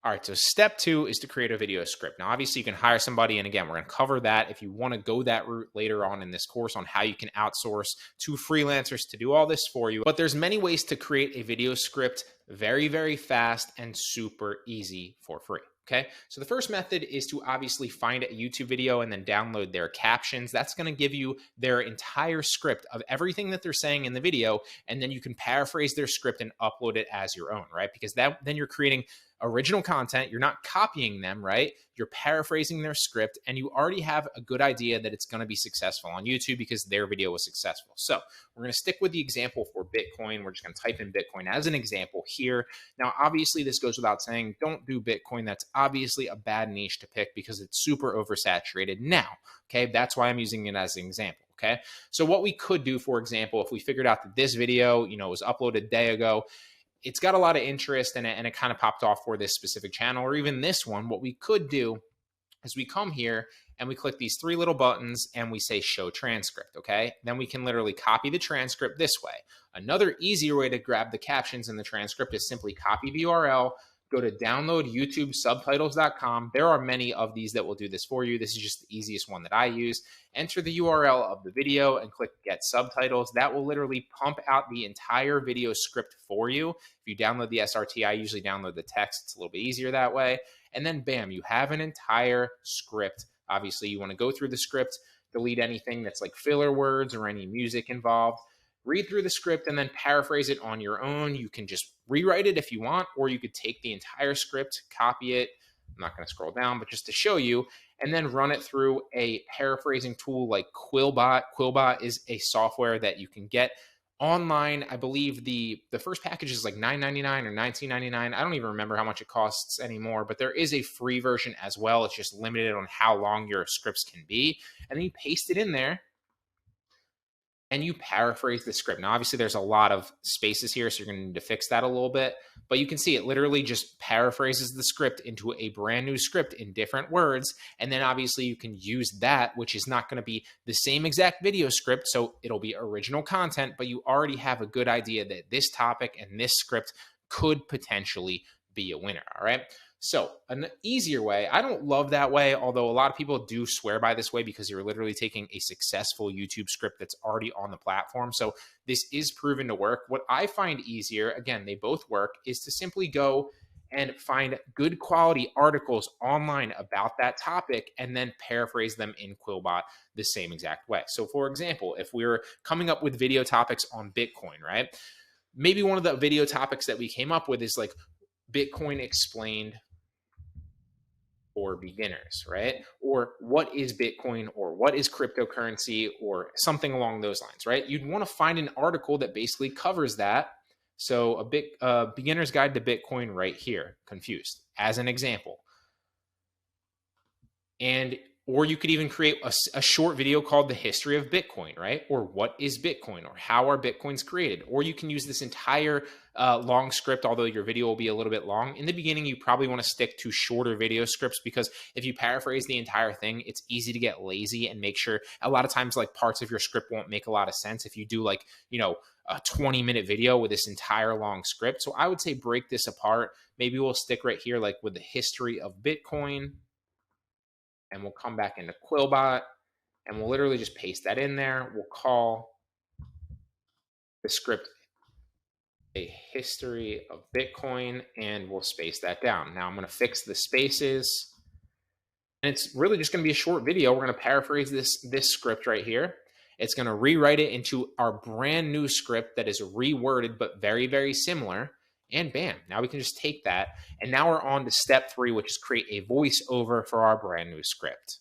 All right, so step two is to create a video script. Now, obviously, you can hire somebody, and again, we're going to cover that if you want to go that route later on in this course on how you can outsource to freelancers to do all this for you. But there's many ways to create a video script very, very fast and super easy for free. Okay, so the first method is to obviously find a YouTube video and then download their captions. That's going to give you their entire script of everything that they're saying in the video, and then you can paraphrase their script and upload it as your own, right? Because then you're creating original content. You're not copying them, right? You're paraphrasing their script, and you already have a good idea that it's going to be successful on YouTube because their video was successful. So we're going to stick with the example for Bitcoin. We're just going to type in Bitcoin as an example here. Now, obviously, this goes without saying, don't do Bitcoin. That's obviously a bad niche to pick because it's super oversaturated now. Okay, that's why I'm using it as an example. Okay, so what we could do, for example, if we figured out that this video, was uploaded a day ago, it's got a lot of interest and it kind of popped off for this specific channel, or even this one, what we could do is we come here and we click these three little buttons and we say show transcript, okay? Then we can literally copy the transcript this way. Another easier way to grab the captions in the transcript is simply copy the URL, go to download YouTubesubtitles.com. There are many of these that will do this for you. This is just the easiest one that I use. Enter the URL of the video and click get subtitles. That will literally pump out the entire video script for you. If you download the SRT, I usually download the text. It's a little bit easier that way. And then bam, you have an entire script. Obviously, you want to go through the script, delete anything that's like filler words or any music involved. Read through the script and then paraphrase it on your own. You can just rewrite it if you want, or you could take the entire script, copy it. I'm not going to scroll down, but just to show you, and then run it through a paraphrasing tool like Quillbot. Quillbot is a software that you can get online. I believe the first package is like $9.99 or $19.99. I don't even remember how much it costs anymore, but there is a free version as well. It's just limited on how long your scripts can be. And then you paste it in there and you paraphrase the script. Now, obviously, there's a lot of spaces here, so you're going to need to fix that a little bit. But you can see it literally just paraphrases the script into a brand new script in different words. And then obviously you can use that, which is not going to be the same exact video script. So it'll be original content, but you already have a good idea that this topic and this script could potentially be a winner. All right. So an easier way, I don't love that way, although a lot of people do swear by this way because you're literally taking a successful YouTube script that's already on the platform. So this is proven to work. What I find easier, again, they both work, is to simply go and find good quality articles online about that topic and then paraphrase them in Quillbot the same exact way. So for example, if we're coming up with video topics on Bitcoin, right? Maybe one of the video topics that we came up with is like Bitcoin explained for beginners, right? Or what is Bitcoin, or what is cryptocurrency, or something along those lines, right? You'd want to find an article that basically covers that. So a beginner's guide to Bitcoin right here, confused, as an example. Or you could even create a short video called The History of Bitcoin, right? Or what is Bitcoin, or how are Bitcoins created? Or you can use this entire long script, although your video will be a little bit long. In the beginning, you probably want to stick to shorter video scripts because if you paraphrase the entire thing, it's easy to get lazy and make sure a lot of times like parts of your script won't make a lot of sense if you do like, a 20-minute video with this entire long script. So I would say break this apart. Maybe we'll stick right here like with the history of Bitcoin. And we'll come back into Quillbot and we'll literally just paste that in there. We'll call the script a history of Bitcoin and we'll space that down. Now I'm going to fix the spaces. And it's really just going to be a short video. We're going to paraphrase this script right here. It's going to rewrite it into our brand new script that is reworded but very, very similar. And bam, now we can just take that. And now we're on to step 3, which is create a voiceover for our brand new script.